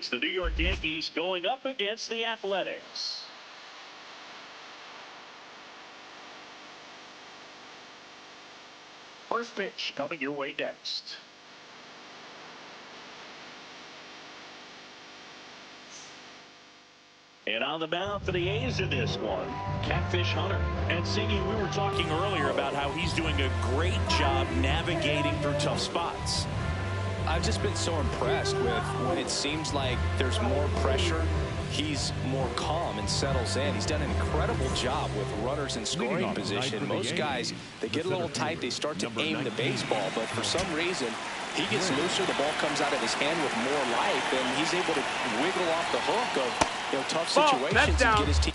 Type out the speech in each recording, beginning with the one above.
It's the New York Yankees going up against the Athletics. First pitch coming your way next. And on the mound for the A's in this one, Catfish Hunter. And Singy, we were talking earlier about how he's doing a great job navigating through tough spots. I've just been so impressed with when it seems like there's more pressure, he's more calm and settles in. He's done an incredible job with runners in scoring position. Most guys, they get a little tight, they start to aim the baseball, but for some reason, he gets looser, the ball comes out of his hand with more life, and he's able to wiggle off the hook of tough situations and get his team.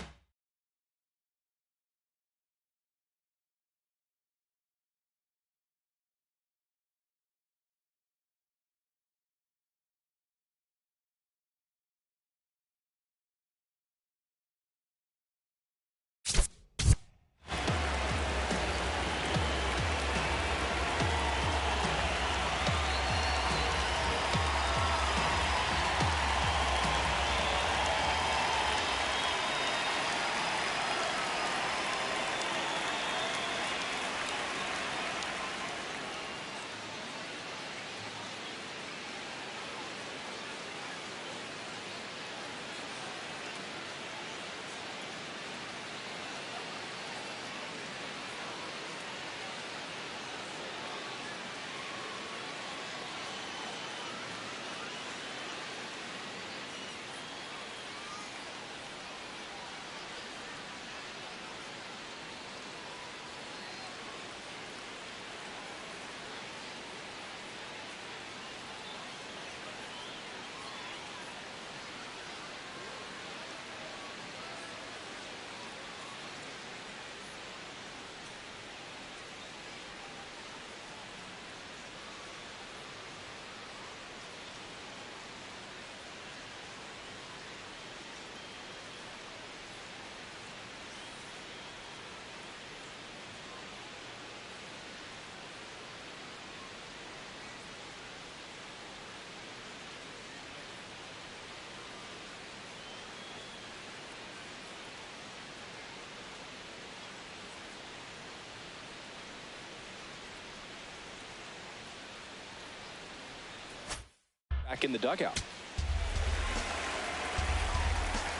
Back in the dugout.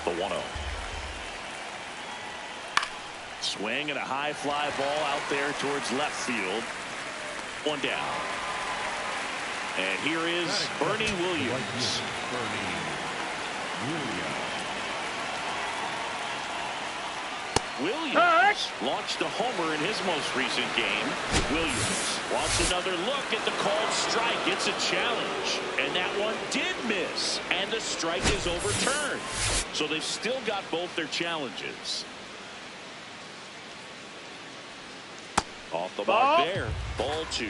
The 1-0. Swing and a high fly ball out there towards left field. One down. And here is Bernie Williams. Williams launched a homer in his most recent game. Williams wants another look at the called strike. It's a challenge. And that one did miss. And the strike is overturned. So they've still got both their challenges. Off the mark there. Ball 2.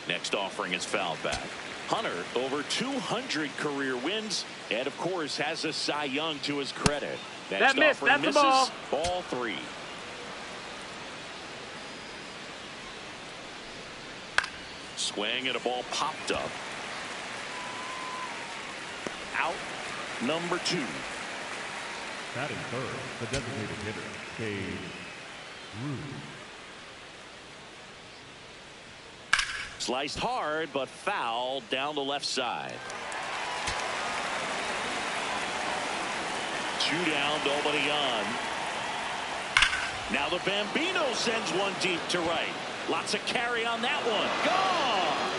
Next offering is fouled back. Hunter over 200 career wins, and of course has a Cy Young to his credit. Next offering misses. Ball 3. Swing and a ball popped up. Out. Number 2. Batting third, the designated hitter, Cade Rude. Sliced hard, but foul down the left side. 2 down, nobody on. Now the Bambino sends one deep to right. Lots of carry on that one. Gone!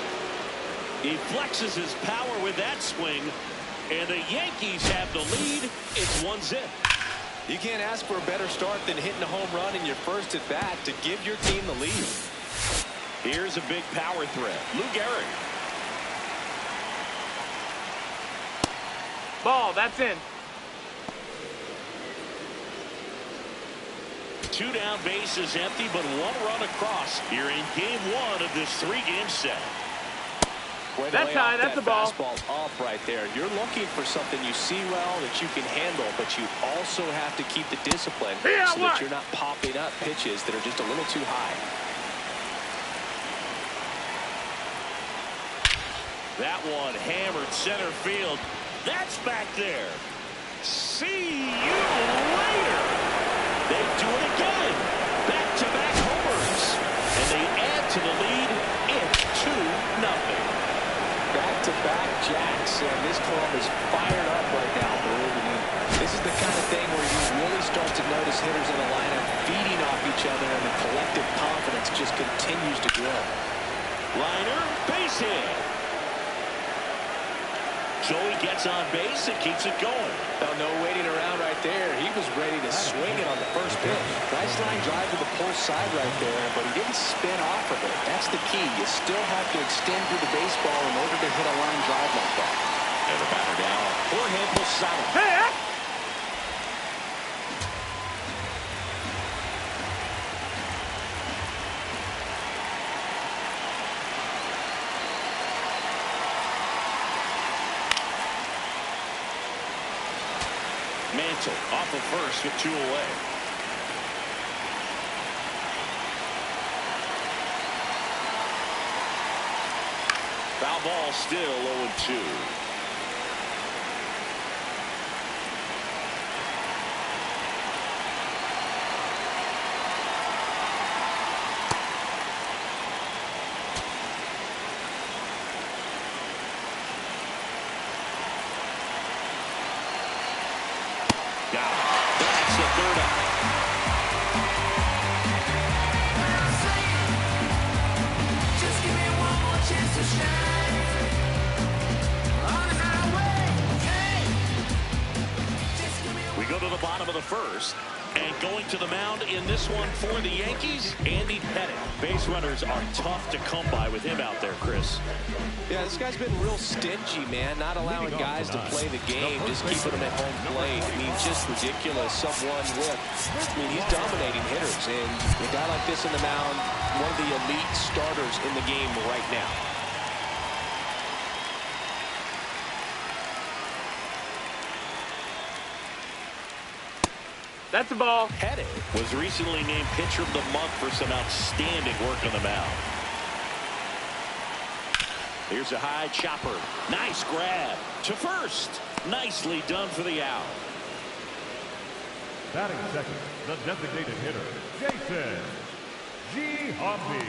He flexes his power with that swing, and the Yankees have the lead. It's 1-0. You can't ask for a better start than hitting a home run in your first at bat to give your team the lead. Here's a big power threat. Lou Gehrig. Ball, that's in. 2 down, base is empty, but 1 run across here in game 1 of this 3-game set. That's high, that's the ball. Fastball up right there. You're looking for something you see well that you can handle, but you also have to keep the discipline so that you're not popping up pitches that are just a little too high. That one hammered center field. That's back there. See you later. They do it again. Back-to-back homers. And they add to the lead. It's 2-0. Back-to-back jacks, and this club is fired up right now. This is the kind of thing where you really start to notice hitters in the lineup feeding off each other, and the collective confidence just continues to grow. Liner, base hit. Joey gets on base and keeps it going. Oh, no waiting around right there. He was ready to swing it on the first pitch. Nice line drive to the pull side right there, but he didn't spin off of it. That's the key. You still have to extend through the baseball in order to hit a line drive like that. And the batter now, Jorge Posada. Hey! Mantle off of first with 2 away. Foul ball still 0-2. That's the third out. Just give me one more chance to shine on the highway. Hey. We go to the bottom of the first, and going to the mound in this one for the Yankees, Andy Pettitte. Base runners are tough to come by with him out there, Chris. Yeah, this guy's been real stingy, man. Not allowing guys to play the game, just keeping them at home plate. I mean, just ridiculous. He's dominating hitters. And a guy like this in the mound, one of the elite starters in the game right now. That's a ball. Pettitte was recently named Pitcher of the Month for some outstanding work on the mound. Here's a high chopper. Nice grab to first. Nicely done for the out. Batting second, the designated hitter, Jason Giambi.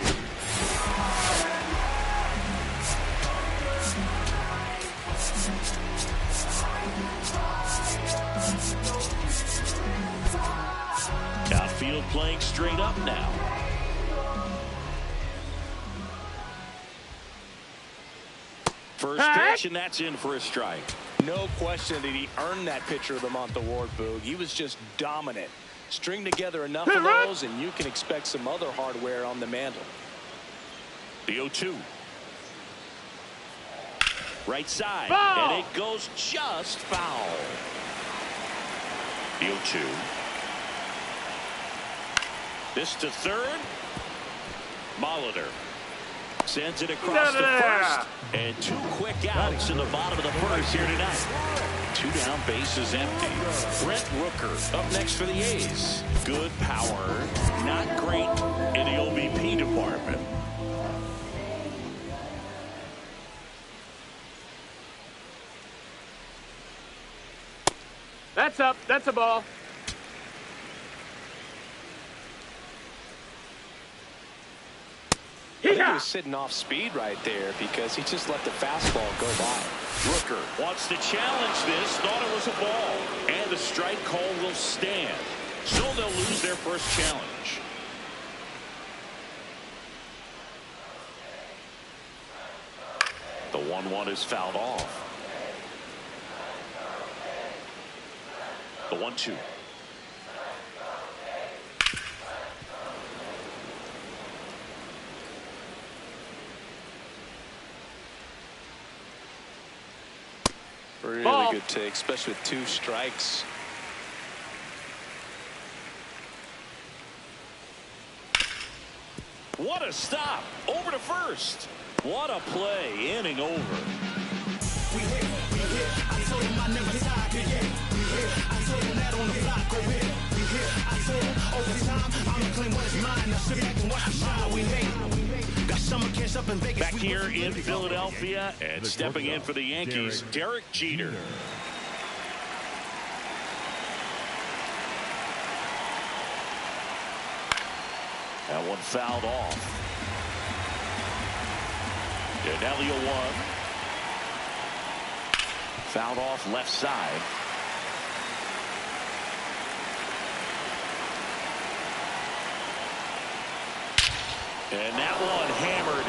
Outfield playing straight up now. First pitch, and that's in for a strike. No question that he earned that Pitcher of the Month award, Boog. He was just dominant. String together enough of those, and you can expect some other hardware on the mantle. The 0-2. Right side. Foul. And it goes just foul. The 0-2. This to third. Molitor sends it across the first. And 2 quick outs in the bottom of the first here tonight. 2 down, bases empty. Brent Rooker up next for the A's. Good power, not great in the OBP department. That's up. That's a ball. I think he was sitting off speed right there because he just let the fastball go by. Rooker wants to challenge this, thought it was a ball, and the strike call will stand. So they'll lose their first challenge. The 1-1 is fouled off. The 1-2. Really Ball. good take, especially with 2 strikes. What a stop. Over to first. What a play. Inning over. We hit. I told him my name is Side. We hit. I told him that on the block. Go hit. We hit. I told him over time, I'ma claim what is mine. Now sit back and watch the shine. We hate. Got summer kids up up in Vegas. Back here in Philadelphia and stepping in for the Yankees, Derek Jeter. That one fouled off. And now the 0-1. Fouled off left side. And that one hammered.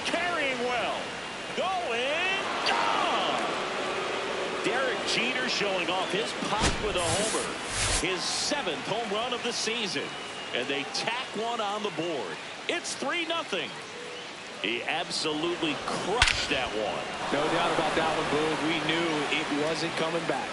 Carrying well. Going. Gone. Derek Jeter showing off his pop with a homer. His 7th home run of the season. And they tack one on the board. It's 3-0. He absolutely crushed that one. No doubt about that one, Boog. We knew it wasn't coming back.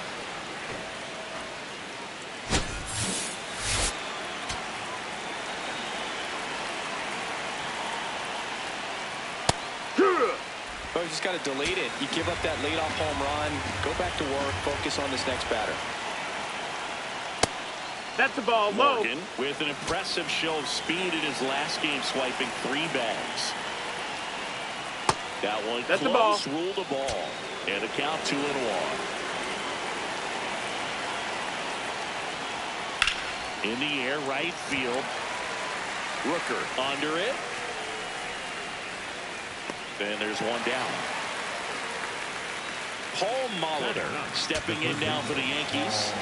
Oh, you just got to delete it. You give up that leadoff home run. Go back to work. Focus on this next batter. That's a ball. Low. Morgan with an impressive show of speed in his last game, swiping 3 bags. That one That's close, the ball. ruled the ball. And the count 2-1. In the air, right field. Rooker under it. And there's one down. Paul Molitor stepping in now for the Yankees.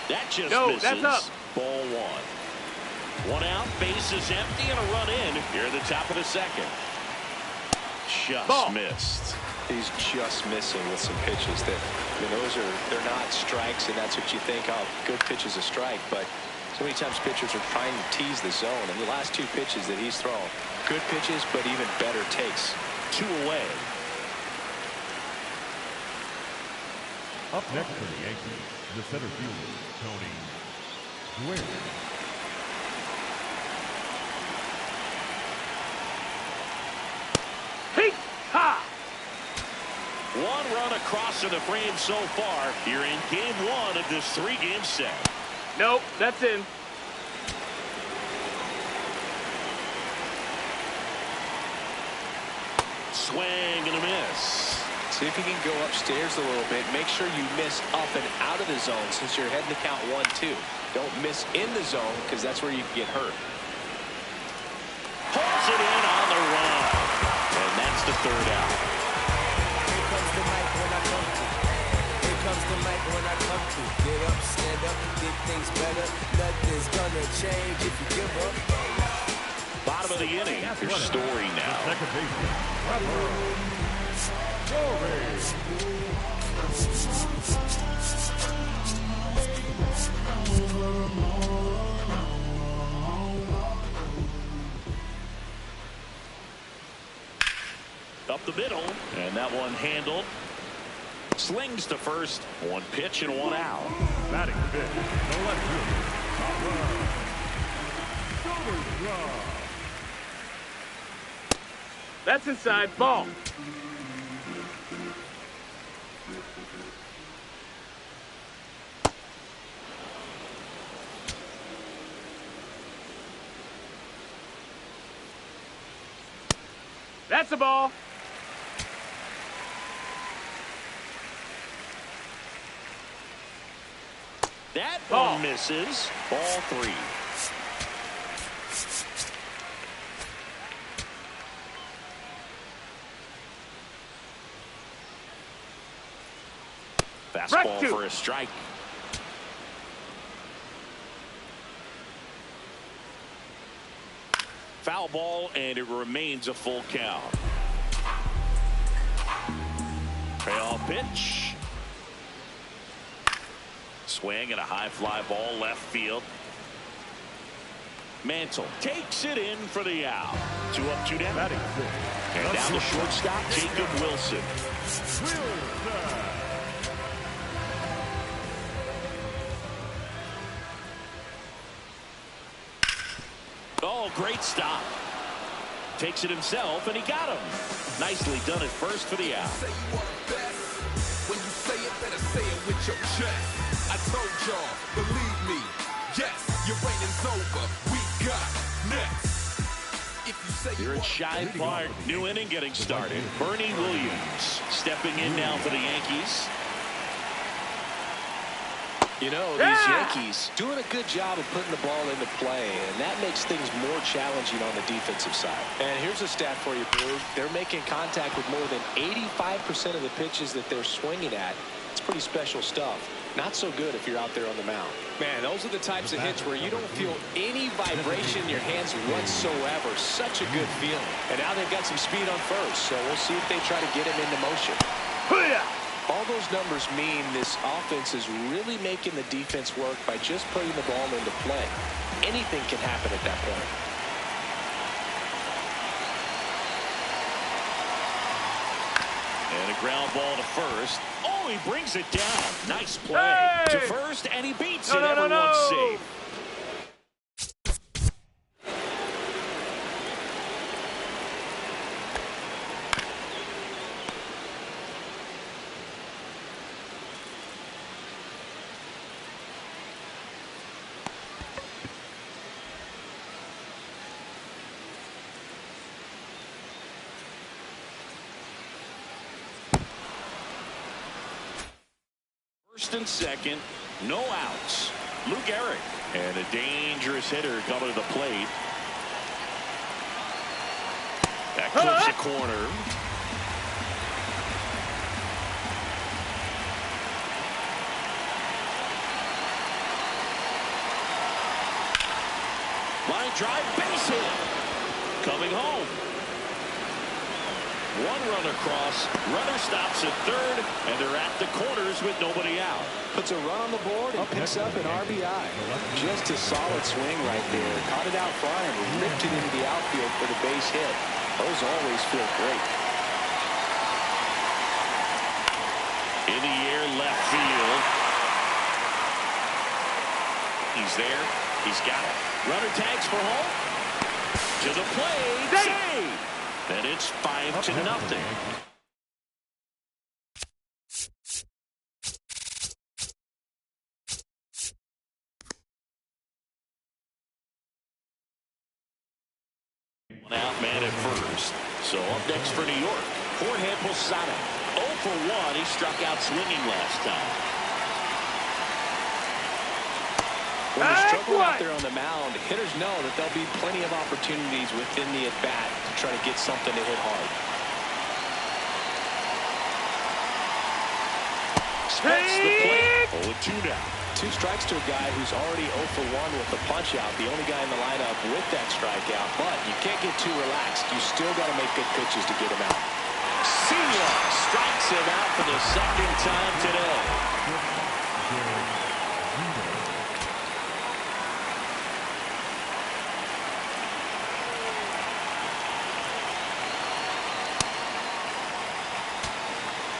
That just misses. That's up. Ball 1. 1 out, bases empty, and a run in here at the top of the 2nd. Just Ball. missed. He's just missing with some pitches that, they're not strikes, and that's what you think of. Good pitch is a strike, but so many times pitchers are trying to tease the zone, and the last 2 pitches that he's thrown, good pitches, but even better takes. 2 away. Up next for the Yankees, the center fielder, Tony Gwynn. Hey, ha! 1 run across to the frame so far here in game 1 of this 3-game set. Nope, that's in. Swing and a miss. See if you can go upstairs a little bit. Make sure you miss up and out of the zone since you're heading to count 1-2. Don't miss in the zone because that's where you can get hurt. Pulls it in on the run. And that's the 3rd out. Here comes the night when I come to. Here comes the night when I come to. Get up, stand up, get things better. Nothing's gonna change if you give up. Bottom of the inning. Here's Story now. Second baseman, Trevor Story. Up the middle, and that one handled. Slings to first. 1 pitch and 1 out. Batting fifth, the left fielder, Silverstruck. That's inside. Ball. That's a ball. That Ball. one misses. Ball 3. Fastball for a strike. Foul ball, and it remains a full count. Payoff pitch. Swing and a high fly ball left field. Mantle takes it in for the out. 2 up, 2 down. And down the shortstop, Jacob Wilson. Oh, great stop. Takes it himself, and he got him. Nicely done at first for the out. Say you are the best. When you say it, better say it with your chest. I told y'all, believe me. Yes, your reigning over. We got next. If you say Here at Shive Park, new inning getting started. Bernie Williams stepping in now for the Yankees. You know, these Yankees doing a good job of putting the ball into play, and that makes things more challenging on the defensive side. And here's a stat for you, Boo. They're making contact with more than 85% of the pitches that they're swinging at. It's pretty special stuff. Not so good if you're out there on the mound. Man, those are the types of hits where you don't feel any vibration in your hands whatsoever. Such a good feeling. And now they've got some speed on first, so we'll see if they try to get him into motion. All those numbers mean this offense is really making the defense work by just putting the ball into play. Anything can happen at that point. And a ground ball to first. Oh, he brings it down. Nice play. Hey! To first, and he beats No, it. no, no, Everyone's no. safe. First and second, no outs. Lou Gehrig, and a dangerous hitter coming to the plate. That clips the corner. Line drive, base hit. Coming home. One run across, runner stops at third, and they're at the corners with nobody out. Puts a run on the board and picks up an RBI. Just a solid swing right there. Caught it out front and ripped it into the outfield for the base hit. Those always feel great. In the air, left field. He's there. He's got it. Runner tags for home. To the plate. Save. And it's 5-0. One out man at first. So up next for New York, Jorge Posada. 0 for 1. He struck out swinging last time. When you're struggling out there on the mound, hitters know that there'll be plenty of opportunities within the at-bat to try to get something to hit hard. Spits the plate. 0-2 now. 2 strikes to a guy who's already 0 for 1 with the punch-out. The only guy in the lineup with that strikeout. But you can't get too relaxed. You still got to make good pitches to get him out. See ya! Strikes him out for the second time today.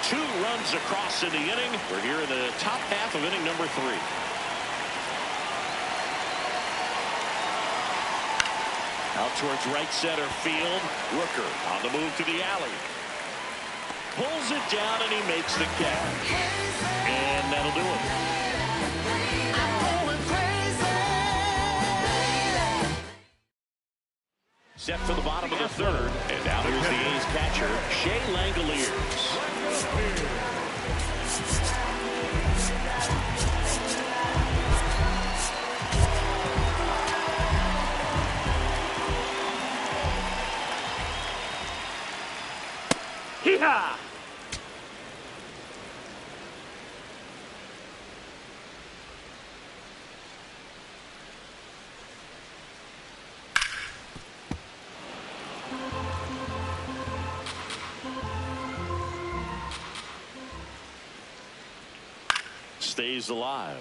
Two runs across in the inning. We're here in the top half of inning number 3. Out towards right center field. Rooker on the move to the alley. Pulls it down and he makes the catch. And that'll do it. Set for the bottom of the third. And now here's the A's catcher, Shea Langoliers. Hee-haw! Stays alive.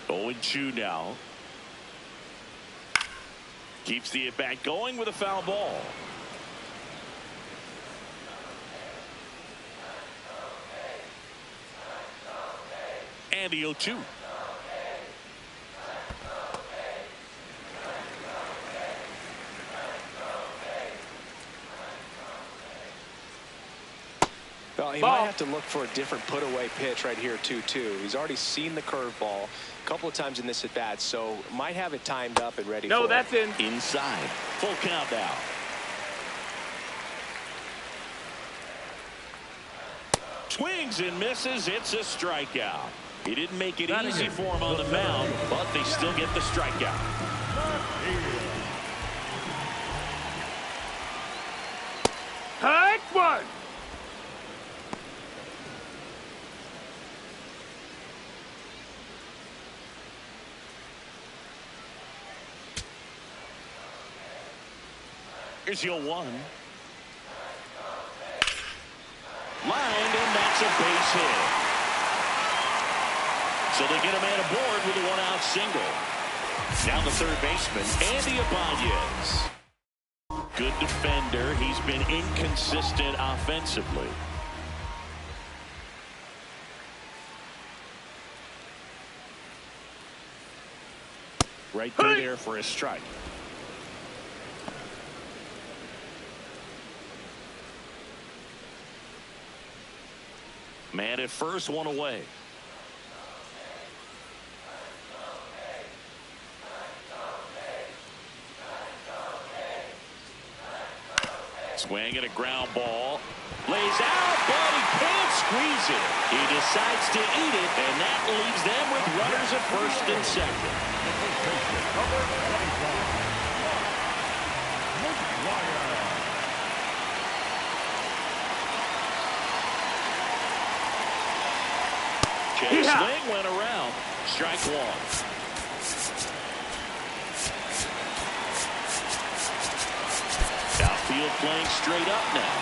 0-2 now. Keeps the at-bat going with a foul ball. And the 0-2. Well, he Ball. might have to look for a different put-away pitch right here, 2-2. He's already seen the curveball a couple of times in this at-bat, so might have it timed up and ready for it. No, that's in. Inside. Full count now. Swings and misses. It's a strikeout. He didn't make it easy for him on the mound, but they still get the strikeout. Hike one. Here's your 1. Lined, and that's a base hit. So they get a man aboard with a 1-out single. Down the third baseman, Andy Ibanez. Good defender. He's been inconsistent offensively. Right through there for a strike. Man at first, 1 away. Swing and a ground ball. Lays out, but he can't squeeze it. He decides to eat it, and that leaves them with runners at first and second. Chase swing went around. Strike 1. Outfield playing straight up now.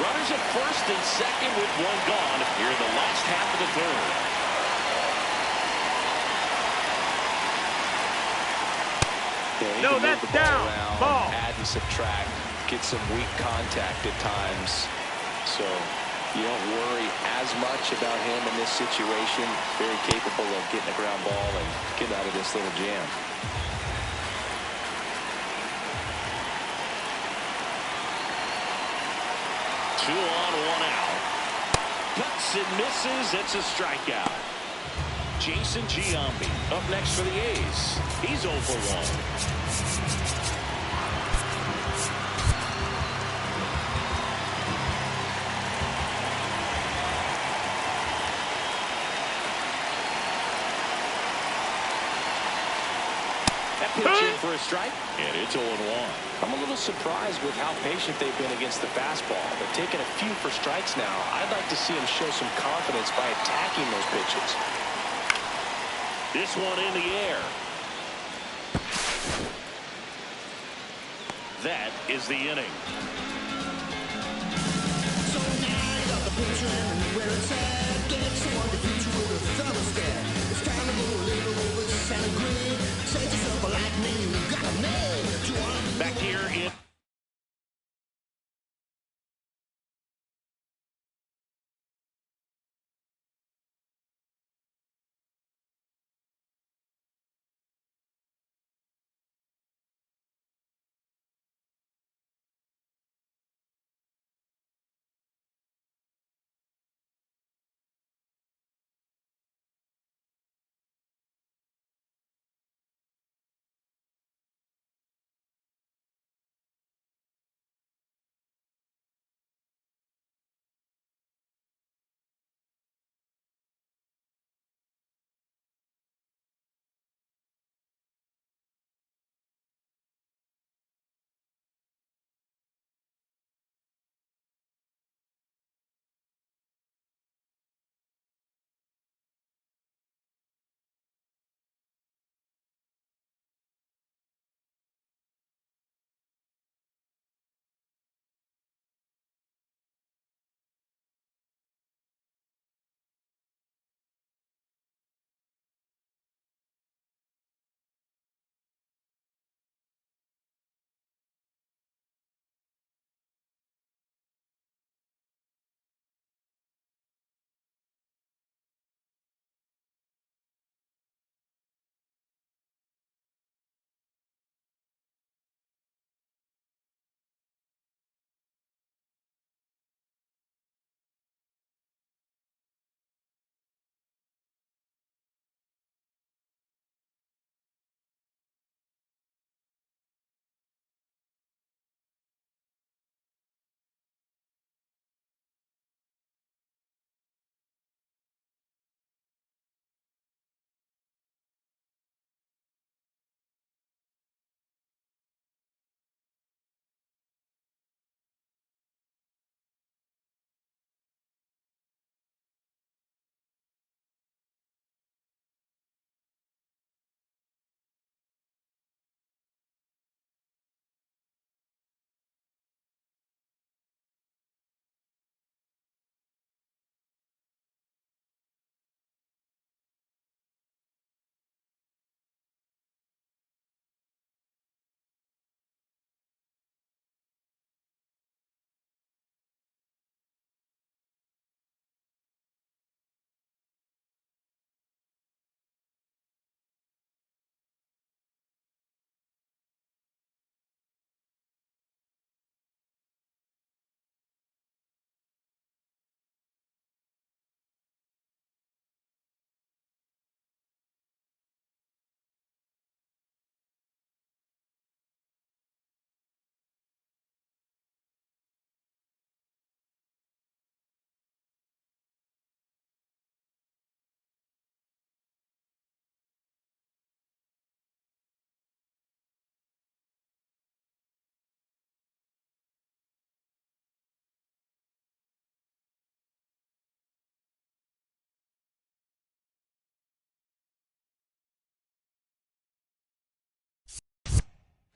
Runners at first and second with 1 gone here in the last half of the third. Yeah, No, that's down. Ball. Add and subtract. Get some weak contact at times. So you don't worry as much about him in this situation. Very capable of getting a ground ball and getting out of this little jam. Two on, 1 out. Cuts and misses. It's a strikeout. Jason Giambi up next for the A's. He's 0 for 1. Pitching for a strike, and it's 0-1. I'm a little surprised with how patient they've been against the fastball. They're taking a few for strikes now. I'd like to see them show some confidence by attacking those pitches. This one in the air. That is the inning. So now you got the picture and where it's at. Get someone to future with a thermostat. It's time to go a little over Santa Grid. Say to yourself like me, you gotta know. Back here in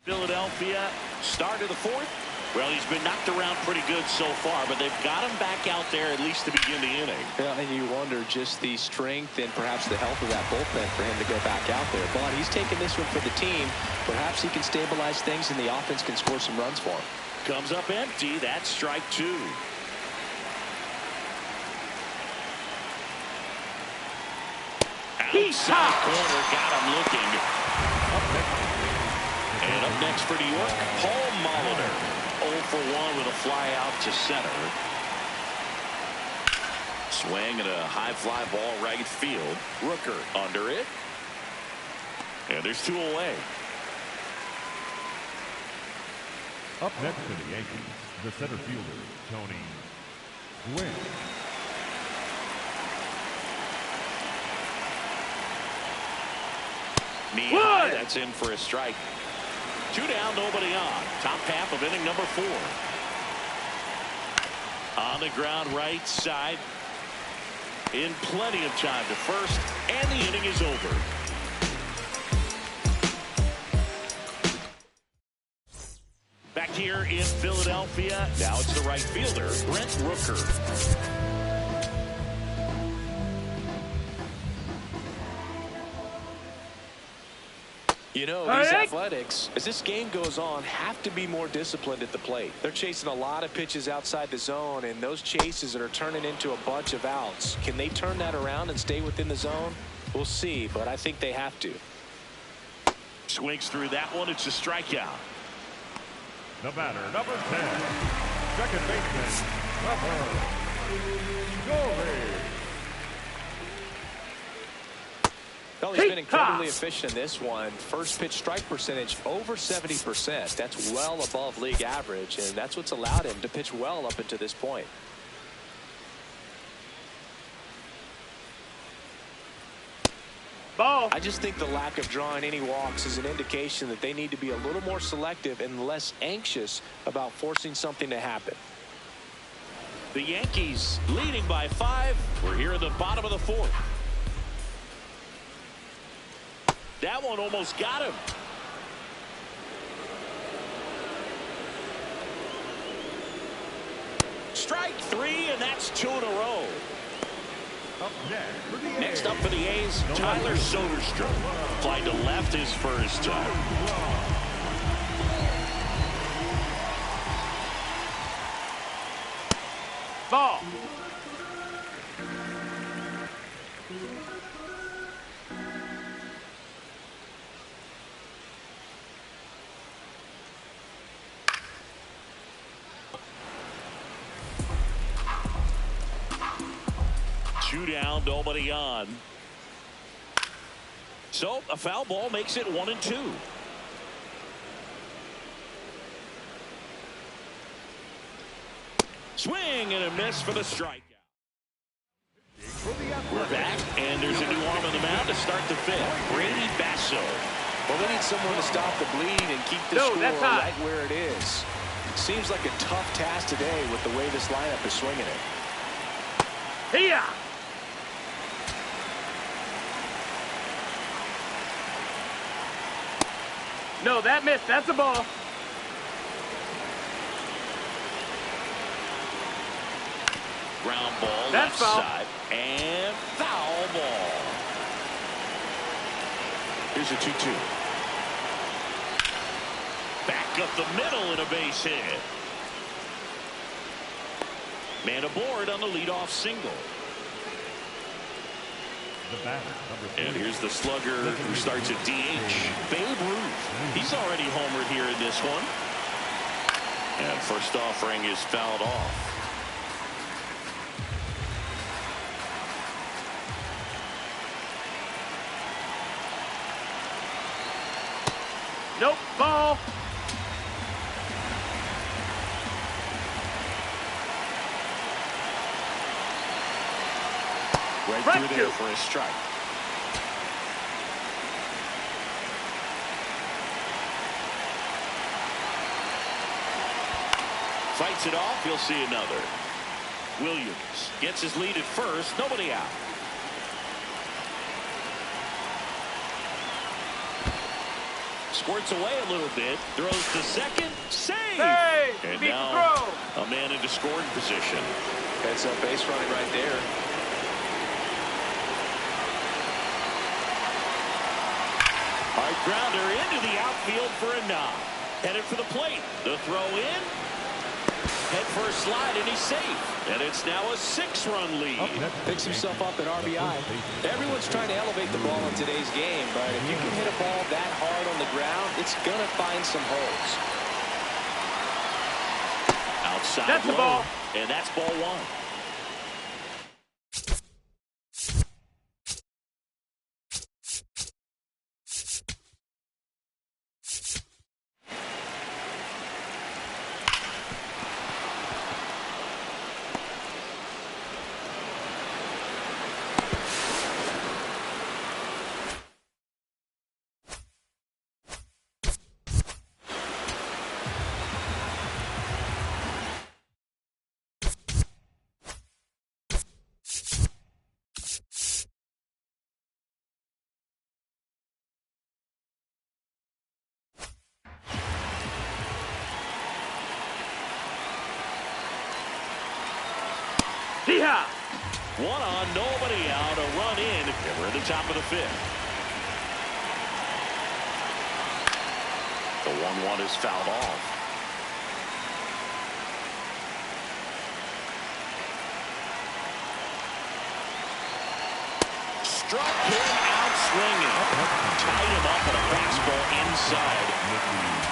Philadelphia, start of the fourth. Well, he's been knocked around pretty good so far, but they've got him back out there at least to begin the inning. Yeah, and you wonder just the strength and perhaps the health of that bullpen for him to go back out there. But he's taking this one for the team. Perhaps he can stabilize things and the offense can score some runs for him. Comes up empty. That's strike two. Outside corner, got him looking. And up next for New York, Paul Molitor. 0 for 1 with a fly out to center. Swing and a high fly ball right field. Rooker under it. And there's 2 away. Up next for the Yankees, the center fielder, Tony Gwynn. Knee high, that's in for a strike. 2 down, nobody on. Top half of inning number 4. On the ground right side. In plenty of time to first, and the inning is over. Back here in Philadelphia, now it's the right fielder, Brent Rooker. You know, these Athletics, as this game goes on, have to be more disciplined at the plate. They're chasing a lot of pitches outside the zone, and those chases that are turning into a bunch of outs. Can they turn that around and stay within the zone? We'll see, but I think they have to. Swings through that one. It's a strikeout. The batter, number 10, second baseman, Goldie. Well, he's been incredibly efficient in this one. First pitch strike percentage over 70%. That's well above league average, and that's what's allowed him to pitch well up until this point. Ball. I just think the lack of drawing any walks is an indication that they need to be a little more selective and less anxious about forcing something to happen. The Yankees leading by 5. We're here at the bottom of the 4th. That one almost got him. Strike 3, and that's 2 in a row. Next up for the A's, Tyler Soderstrom. Fly to left his first time. Ball. Two down, nobody on. So a foul ball makes it 1-2. Swing and a miss for the strikeout. We're back, and there's a new arm on the mound to start the 5th. Brady Basso. Well, they need someone to stop the bleed and keep the score right where it is. Seems like a tough task today with the way this lineup is swinging it. Here. No, that missed. That's a ball. Ground ball, that's left foul. side, and foul ball. Here's a 2-2. Back up the middle and a base hit. Man aboard on the leadoff single. And here's the slugger who starts at DH, Babe Ruth. He's already homered here in this one. And first offering is fouled off. Nope, ball. Right through there for a strike. Fights it off. You'll see another. Williams gets his lead at first. Nobody out. Squirts away a little bit. Throws to second. Save! Hey! And Beat the now throw! a man into scoring position. That's a base running right there. Hard grounder into the outfield for a knock. Headed for the plate. The throw in. Head for a slide, and he's safe. And it's now a 6-run lead. Picks himself up at RBI. Everyone's trying to elevate the ball in today's game, but if you can hit a ball that hard on the ground, it's going to find some holes. Outside That's the low, ball. and that's ball 1. Yeehaw! 1 on, nobody out, a run in. And we're at the top of the 5th. The 1-1 is fouled off. Struck him out swinging. Tied him up on a fastball inside.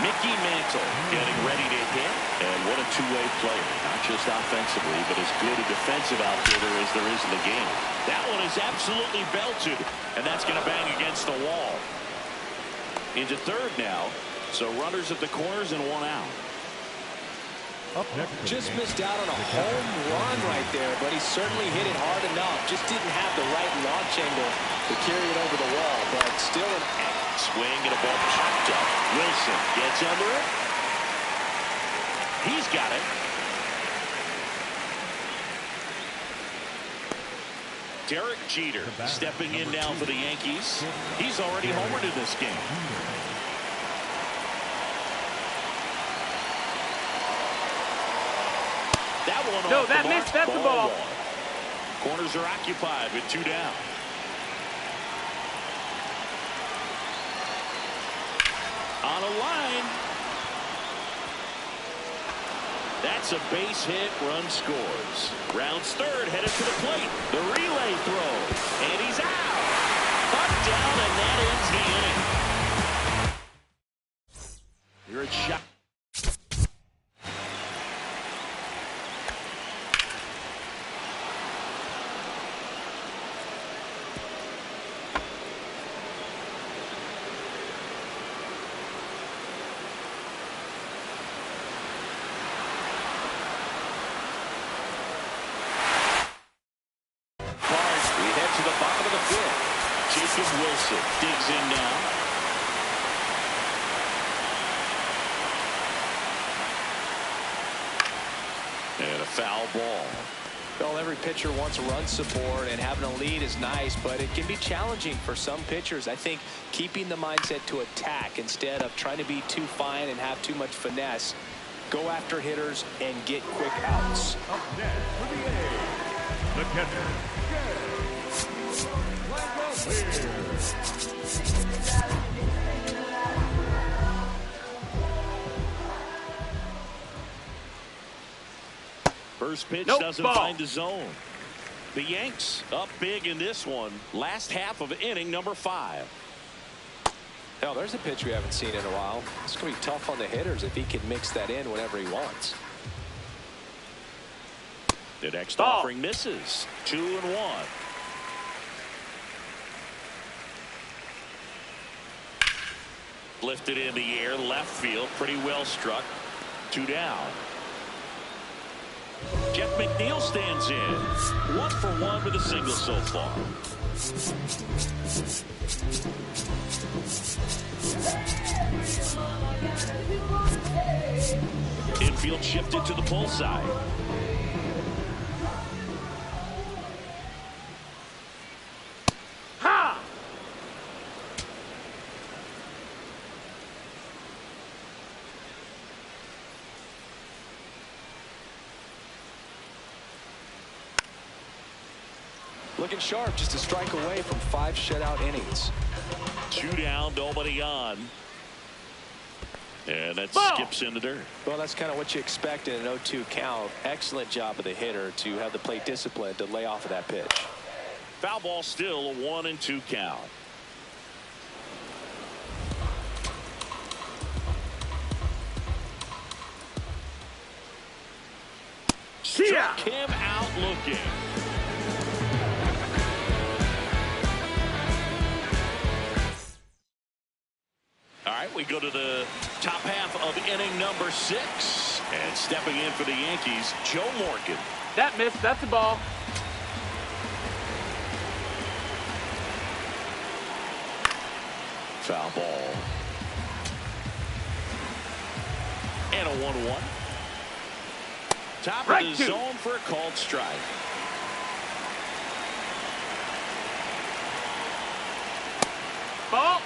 Mickey Mantle getting ready to hit. And what a two-way player. Not just offensively, but as good a defensive outfielder as there is in the game. That one is absolutely belted. And that's going to bang against the wall. Into third now. So runners at the corners and 1 out. Just missed out on a home run right there, but he certainly hit it hard enough. Just didn't have the right launch angle to carry it over the wall, but still an swing and a ball popped up. Wilson gets under it. He's got it. Derek Jeter stepping in now for the Yankees. He's already homered in this game. That one No, off that the mark. missed. That's the ball. 1. Corners are occupied with 2 down. On a line. That's a base hit. Run scores. Rounds third, headed to the plate. The relay throw. And he's out. Up, down, and that ends the inning. You're a shot. Wilson digs in now. And a foul ball. Well, every pitcher wants run support, and having a lead is nice, but it can be challenging for some pitchers. I think keeping the mindset to attack instead of trying to be too fine and have too much finesse. Go after hitters and get quick outs. Up next for the A's, the catcher, First pitch Nope, doesn't ball. find the zone. The Yanks up big in this one. Last half of inning number 5. Now, there's a pitch we haven't seen in a while. It's going to be tough on the hitters if he can mix that in whenever he wants. The next Ball. offering misses. 2-1. Lifted in the air, left field, pretty well struck. 2 down. Jeff McNeil stands in. 1 for 1 with a single so far. Infield shifted to the pull side. Looking sharp, just a strike away from 5 shutout innings. 2 down, nobody on. And that skips in the dirt. Well, that's kind of what you expect in an 0-2 count. Excellent job of the hitter to have the plate discipline to lay off of that pitch. Foul ball, still a 1-2 count. Struck him out looking. All right, we go to the top half of inning number 6. And stepping in for the Yankees, Joe Morgan. That missed. That's a ball. Foul ball. And a 1-1. Top of the zone for a called strike. Ball.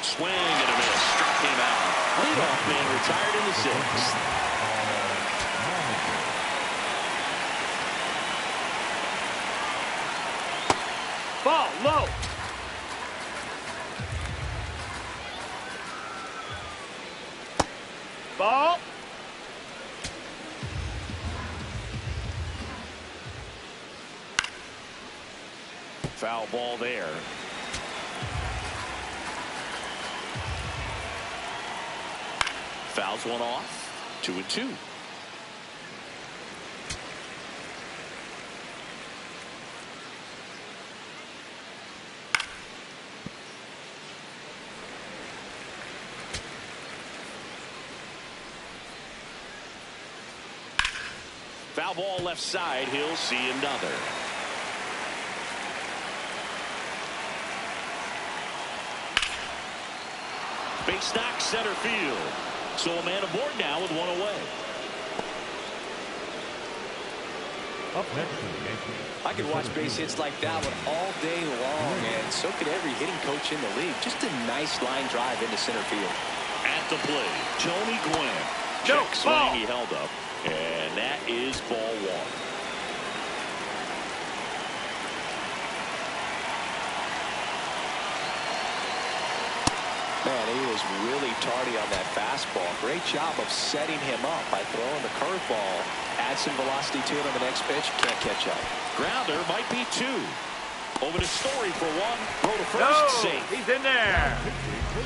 Swing and a miss. Struck him out. Leadoff man retired in the 6th. Ball low. Ball. Foul ball there. Fouls one off. 2-2. Foul ball left side. He'll see another. Base knock center field. So a man aboard now with 1 away. Up next for the Yankees. I could watch base hits like that one all day long, and so could every hitting coach in the league. Just a nice line drive into center field. At the plate, Tony Gwynn. Check swing, he held up, and that is ball 1. Man, he was really tardy on that fastball. Great job of setting him up by throwing the curveball. Add some velocity to it on the next pitch. Can't catch up. Grounder might be 2. Over to Story for 1. Throw to first. Safe. He's in there.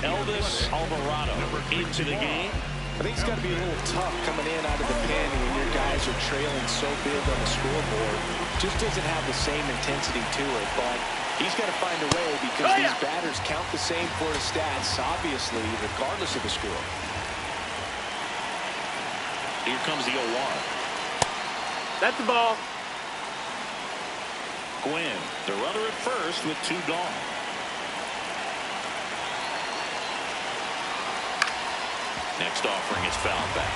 Elvis Alvarado into the game. I think it's got to be a little tough coming in out of the pen when your guys are trailing so big on the scoreboard. Just doesn't have the same intensity to it, but he's got to find a way because these batters count the same for his stats, obviously, regardless of the score. Here comes the 0-1. That's the ball. Gwynn, the runner at first with 2 gone. Next offering is fouled back.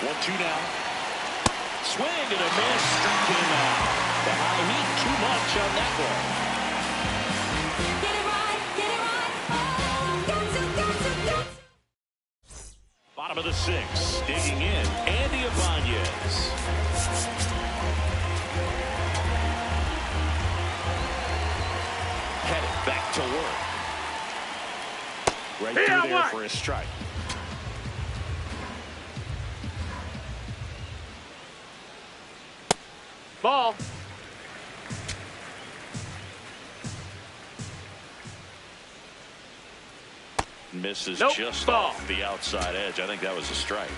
One-two now. Swing and a miss. Struck him out. The high heat too much on that one. Get it right, get it right. Oh, got to. Bottom of the 6th. Digging in. Andy Ibanez. Headed back to work. Right through there for a strike. Ball. Misses Nope. just Ball. off the outside edge. I think that was a strike.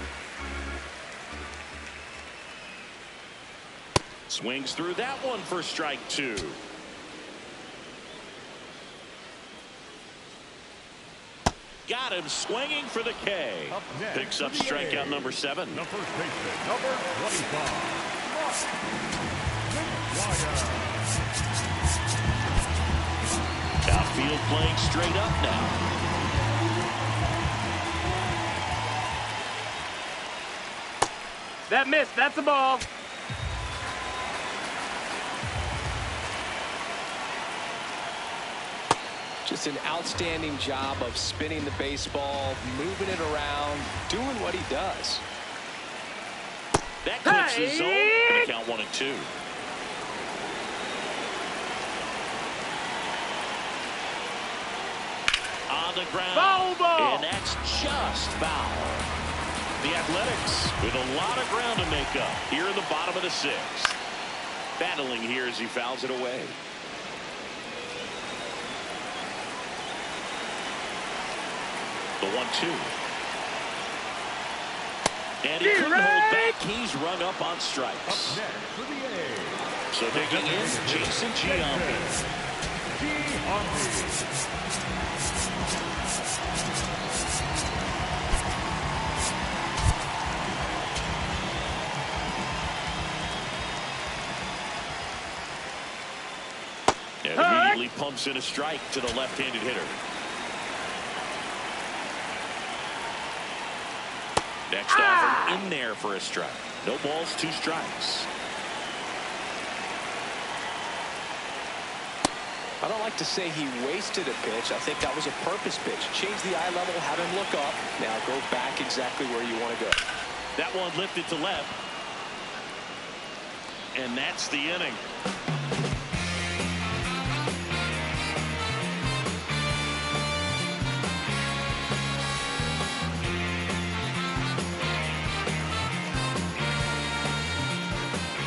Swings through that one for strike 2. Got him swinging for the K. Up next, Picks up the strikeout A. number 7. The first baseman, number 25. Outfield playing straight up now. That missed. That's a ball. Just an outstanding job of spinning the baseball, moving it around, doing what he does. That clips the zone. Gonna count 1 and 2. On the ground. Foul ball. And that's just foul. The Athletics with a lot of ground to make up here in the bottom of the 6th. Battling here as he fouls it away. The 1-2. And he couldn't hold back. He's rung up on strikes. Up next for the A's. So digging in, Jason Giambi. And immediately pumps in a strike to the left-handed hitter. Next offer in there for a strike. No balls, 2 strikes. I don't like to say he wasted a pitch. I think that was a purpose pitch. Change the eye level, have him look up. Now go back exactly where you want to go. That one lifted to left. And that's the inning.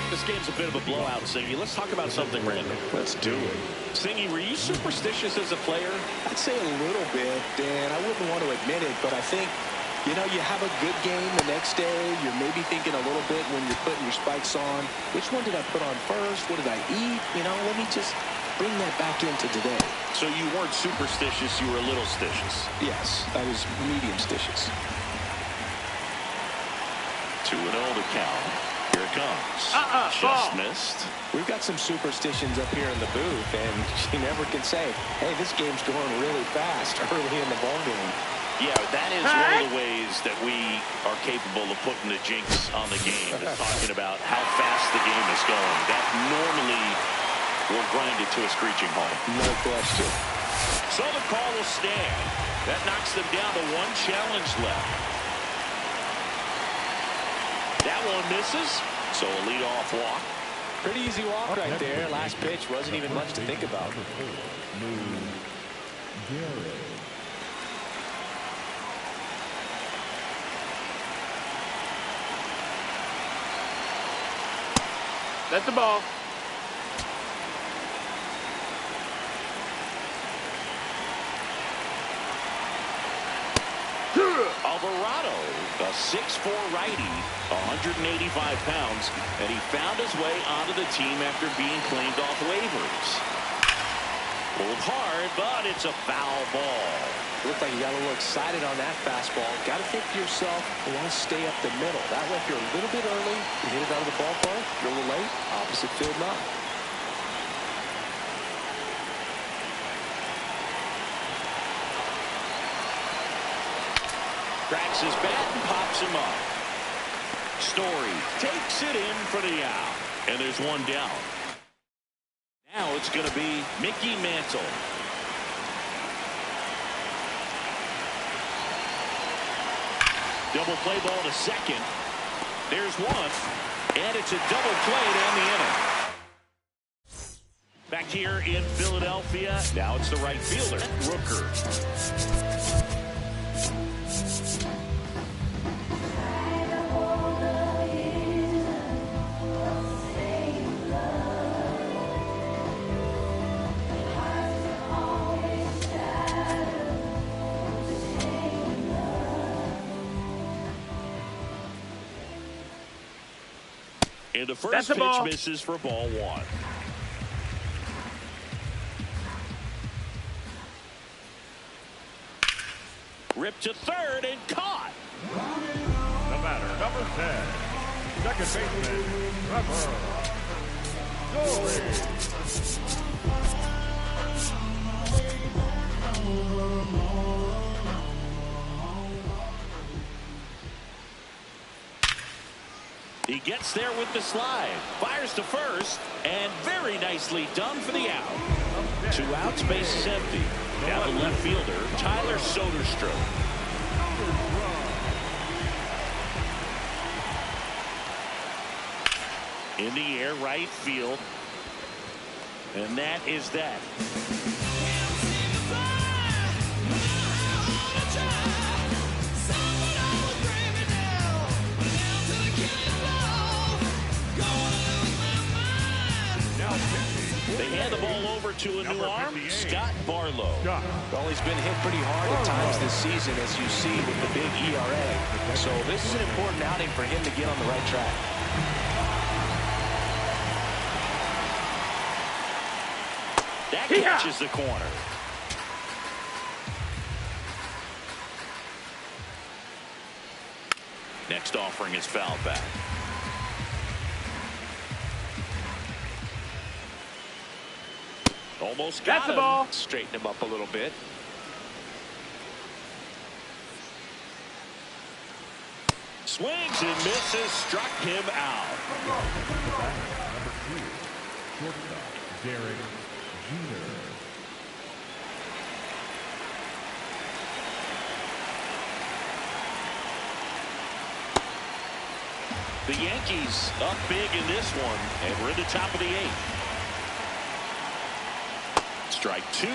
This game's a bit of a blowout, Singy. Let's talk about something random. Let's do it. Singy, were you superstitious as a player? I'd say a little bit, Dan. I wouldn't want to admit it, but I think, you know, you have a good game the next day. You're maybe thinking a little bit when you're putting your spikes on. Which one did I put on first? What did I eat? You know, let me just bring that back into today. So you weren't superstitious, you were a little stitious. Yes, I was medium stitious. 2-0 to count. Here it comes. Just ball. missed. We've got some superstitions up here in the booth, and you never can say, hey, this game's going really fast early in the ball game. Yeah, that is one of the ways that we are capable of putting the jinx on the game, is talking about how fast the game is going. That normally will grind it to a screeching halt. No question. So the call will stand. That knocks them down to 1 challenge left. That one misses, so a leadoff walk. Pretty easy walk right there. Last pitch wasn't even much to think about. That's the ball. Alvarado, a 6'4" righty, 185 pounds, and he found his way onto the team after being claimed off waivers. Pulled hard, but it's a foul ball. Looked like you got a little excited on that fastball. Got to think to yourself, you want to stay up the middle. That way, if you're a little bit early, you hit it out of the ballpark. You're a little late, opposite field knock. Cracks his bat and pops him up. Story takes it in for the out. And there's 1 down. Now it's going to be Mickey Mantle. Double play ball to second. There's 1. And it's a double play to end the inning. Back here in Philadelphia. Now it's the right fielder, Rooker. And the first pitch ball. misses for ball 1. Ripped to third and caught. The batter, number 10, second baseman, Trevor He gets there with the slide, fires to first, and very nicely done for the out. 2 outs, base is empty. Now the left fielder, Tyler Soderstrom. In the air, right field. And that is that. They hand the ball over to a new arm, Scott Barlow. Well, he's been hit pretty hard at times this season, as you see with the big ERA. So this is an important outing for him to get on the right track. That catches the corner. Next offering is foul back. Almost got the ball. Straighten him up a little bit. Swings and misses, struck him out. Number 2, shortstop, Derek Jeter. The Yankees up big in this one, and we're in the top of the 8th. Strike 2.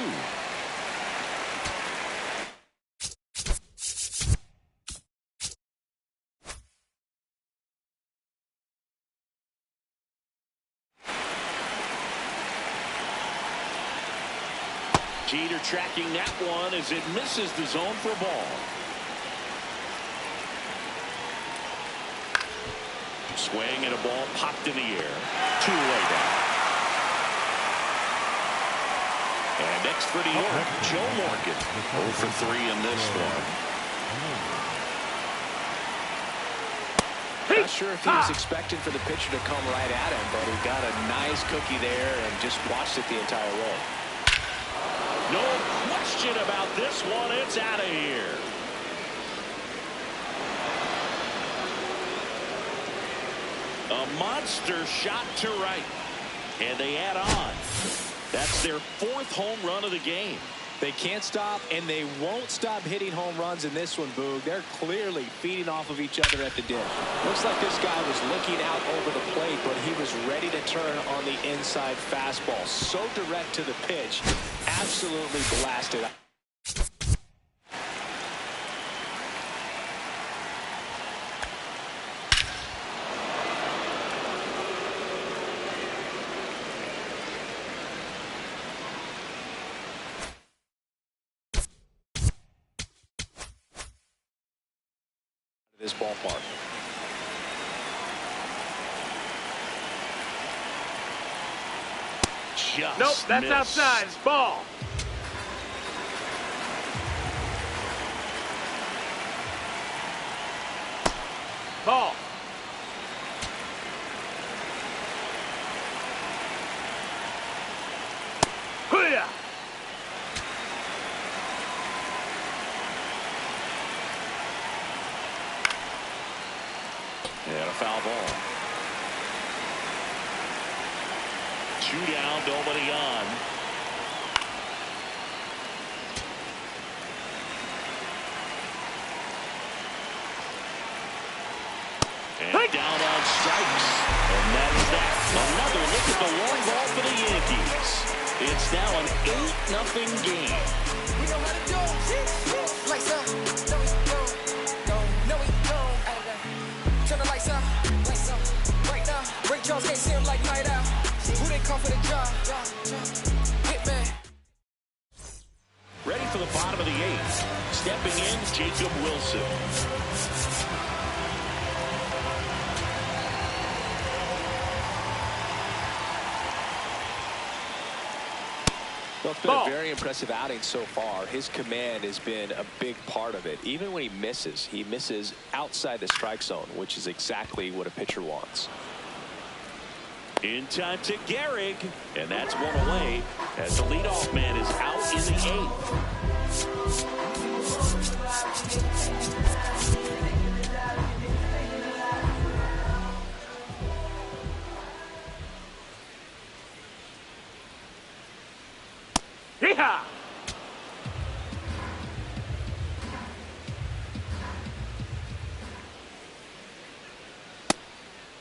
Jeter tracking that one as it misses the zone for a ball. Swing and a ball popped in the air. 2 away down. And next for New York, Joe Morgan. 0 for 3 in this one. Not sure if he was expecting for the pitcher to come right at him, but he got a nice cookie there and just watched it the entire way. No question about this one. It's out of here. A monster shot to right. And they add on. That's their 4th home run of the game. They can't stop, and they won't stop hitting home runs in this one, Boog. They're clearly feeding off of each other at the dish. Looks like this guy was looking out over the plate, but he was ready to turn on the inside fastball. So direct to the pitch. Absolutely blasted. This ballpark. Just Nope, that's missed. outside. It's ball. Ball. Hoo-yah. And a foul ball. 2 down, nobody on. And down on strikes. And that is that. Another look at the long ball for the Yankees. It's now an 8-0 game. We know how to do it. Lights up. No, we don't. No, we don't. Turn the lights up. Lights up. Right now. Ray Charles can't see him like night out. Who they call for the job? Hitman. Ready for the bottom of the 8th. Stepping in, Jacob Wilson. Well, it's been a very impressive outing so far. His command has been a big part of it. Even when he misses outside the strike zone, which is exactly what a pitcher wants. In time to Gehrig, and that's one away as the leadoff man is out in the 8th. Yeehaw!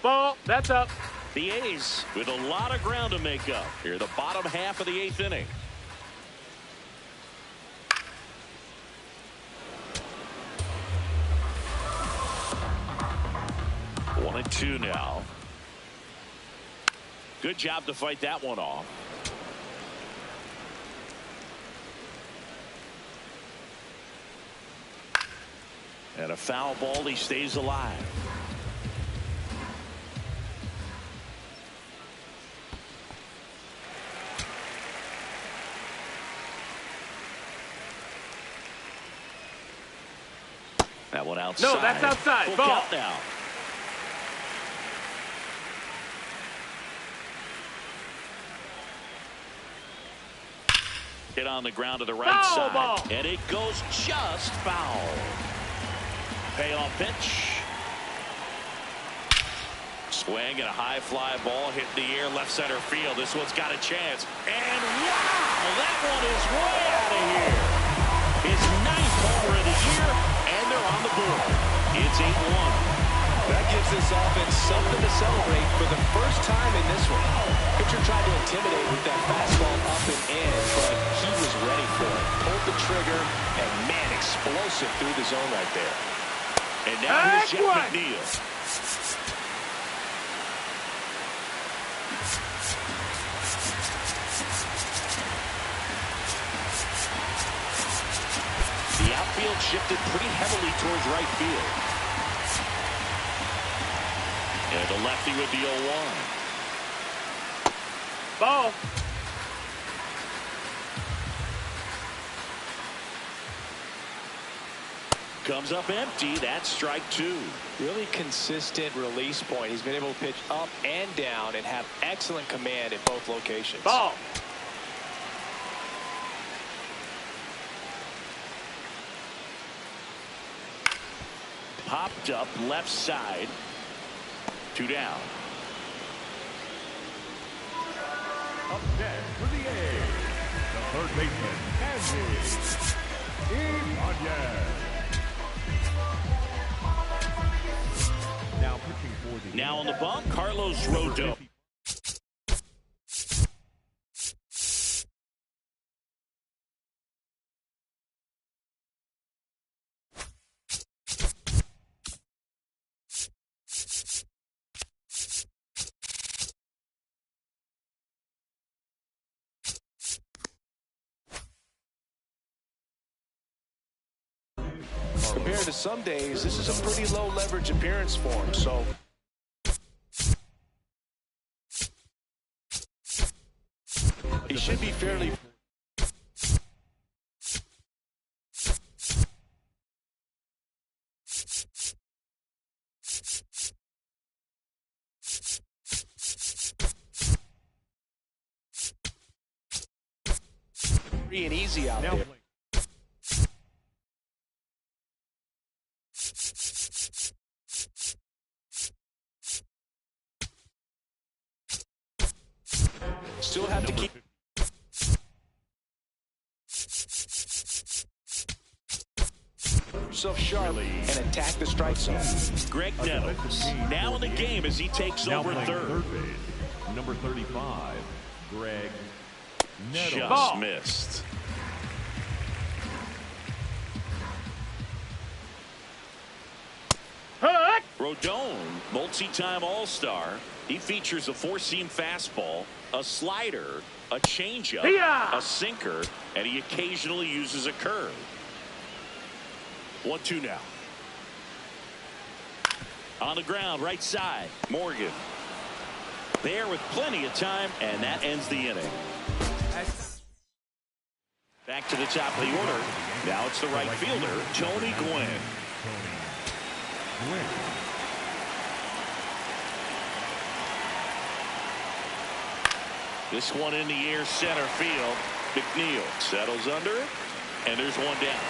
Ball. That's up. The A's with a lot of ground to make up here, the bottom half of the 8th inning. One and two now. Good job to fight that one off. And a foul ball. He stays alive. That one outside. No, that's outside. Full Ball. count now. Hit on the ground to the right Foul side. ball. And it goes just foul. Payoff pitch. Swing and a high fly ball hit in the air left center field. This one's got a chance. And wow, that one is way out of here. His 9th homer of the year, and they're on the board. It's 8-1. That gives this offense something to celebrate for the first time in this one. Pitcher tried to intimidate with that fastball up and in, but he was ready for it. Pulled the trigger, and man, explosive through the zone right there. And now here's Jeff McNeil. The outfield shifted pretty heavily towards right field. And the lefty with the 0-1. Ball. Comes up empty. That's strike 2. Really consistent release point. He's been able to pitch up and down and have excellent command in both locations. Ball. Popped up left side. 2 down. Up next for the A's, the third baseman, Yankees, now pitching for the Now on the bump, Carlos Rodon. Compared to some days, this is a pretty low leverage appearance for him, so he should be fairly free and easy out there. Still have to keep yourself sharp and attack the strike zone. Greg Nettles now in the game as he takes now over playing third. base, number 35, Greg Nettles. Just Ball. missed. Hook. Rodon, multi-time All-Star. He features a 4-seam fastball, a slider, a changeup, Yeah. a sinker, and he occasionally uses a curve. 1-2 now. On the ground, right side, Morgan. There with plenty of time, and that ends the inning. Back to the top of the order. Now it's the right fielder, Tony Gwynn. Gwynn. This one in the air center field. McNeil settles under it, and there's one down.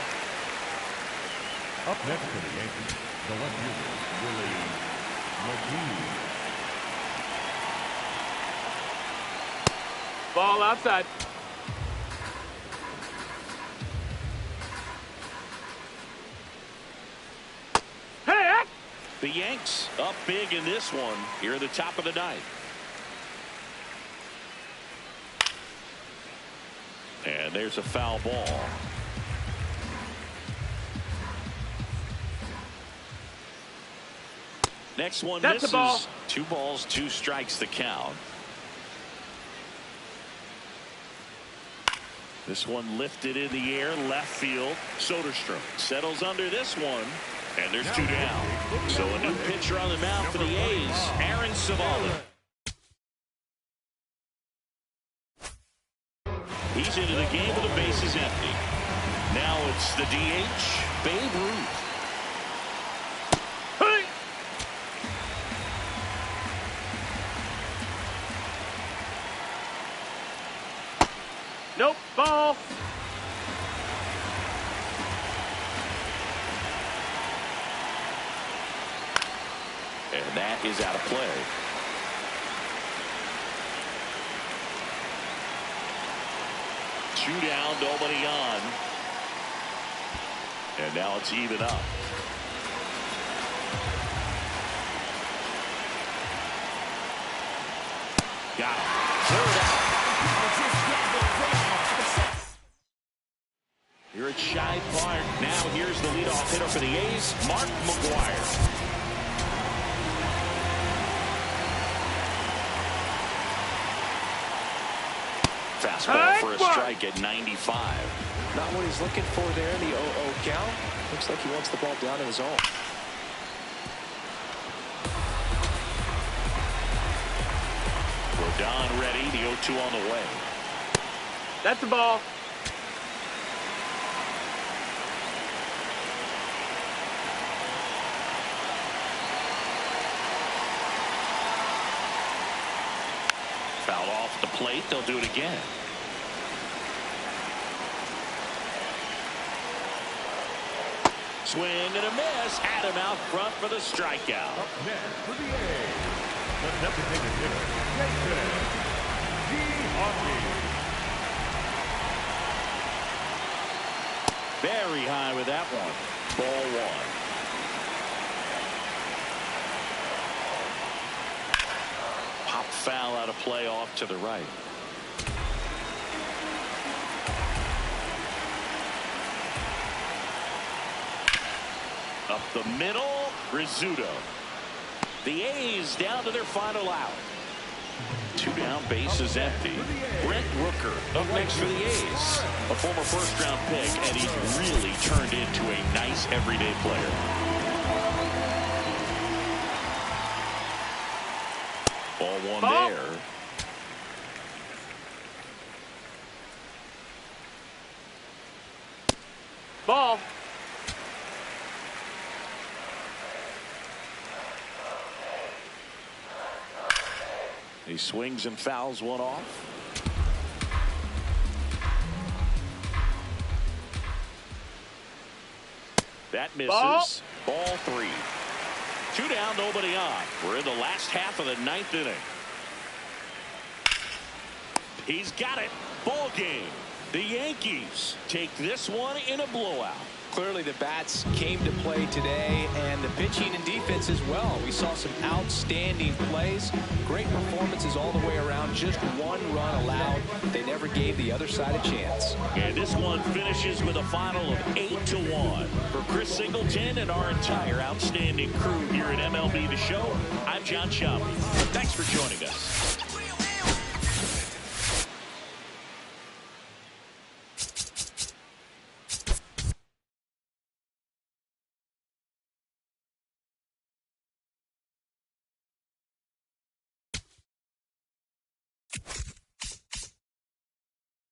Up next for the Yankees, the left fielder, Willie McGee. Ball outside. Hey, The Yanks up big in this one here at the top of the ninth. And there's a foul ball. Next one That's misses. a ball. 2 balls, 2 strikes the count. This one lifted in the air, left field. Soderstrom settles under this one, and there's 2 down. So a new pitcher on the mound for the A's, Aaron Savali. He's into the game with the bases empty. Now it's the DH, Babe Ruth. Hey! Nope, ball. And that is out of play. Two down, nobody on. And now it's even up. Got him. Third out. Here at Shibe Park. Now here's the leadoff hitter for the A's, Mark McGwire. Fastball for a strike at 95. Not what he's looking for there in the 0-0 count. Looks like he wants the ball down in his zone. Rodon ready. The 0-2 on the way. That's the ball. Foul off the plate. They'll do it again. Swing and a miss. Had him out front for the strikeout. Up next for the A's, the designated hitter, Jason Hockey. Very high with that one. Ball 1. Pop foul out of play off to the right. Up the middle, Rizzuto. The A's down to their final out. 2 down, bases empty. Brent Rooker up next for the A's. A former first-round pick, and he's really turned into a nice everyday player. Ball 1 Ball. there. Ball. He swings and fouls one off. That misses. Ball 3. 2 down, nobody on. We're in the last half of the 9th inning. He's got it. Ball game. The Yankees take this one in a blowout. Clearly the bats came to play today, and the pitching and defense as well. We saw some outstanding plays, great performances all the way around. Just 1 run allowed. They never gave the other side a chance. And this one finishes with a final of 8-1. For Chris Singleton and our entire outstanding crew here at MLB The Show, I'm John Schaub. Thanks for joining us.